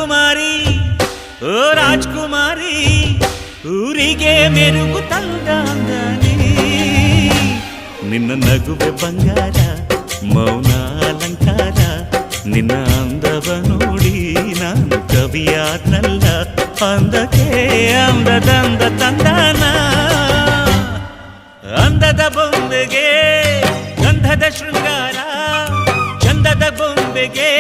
ರಾಜಕುಮಾರಿ ಓ ರಾಜಕುಮಾರಿ ಊರಿಗೆ ಮೆರುಗು ತಂದಾಂಗನೇ ನಿನ್ನ ನಗುವೆ ಬಂಗಾರ ಮೌನ ಅಲಂಕಾರ ನಿನ್ನ ಅಂದವ ನೋಡಿ ನಾನು ಕವಿಯಾದ್ನಲ್ಲ ಅಂದಕ್ಕೆ ಅಂದದಂದ ತಂದಾನ ಅಂದದ ಬೊಂಬೆಗೆ ಗಂಧದ ಶೃಂಗಾರ ಚಂದದ ಬೊಂಬೆಗೆ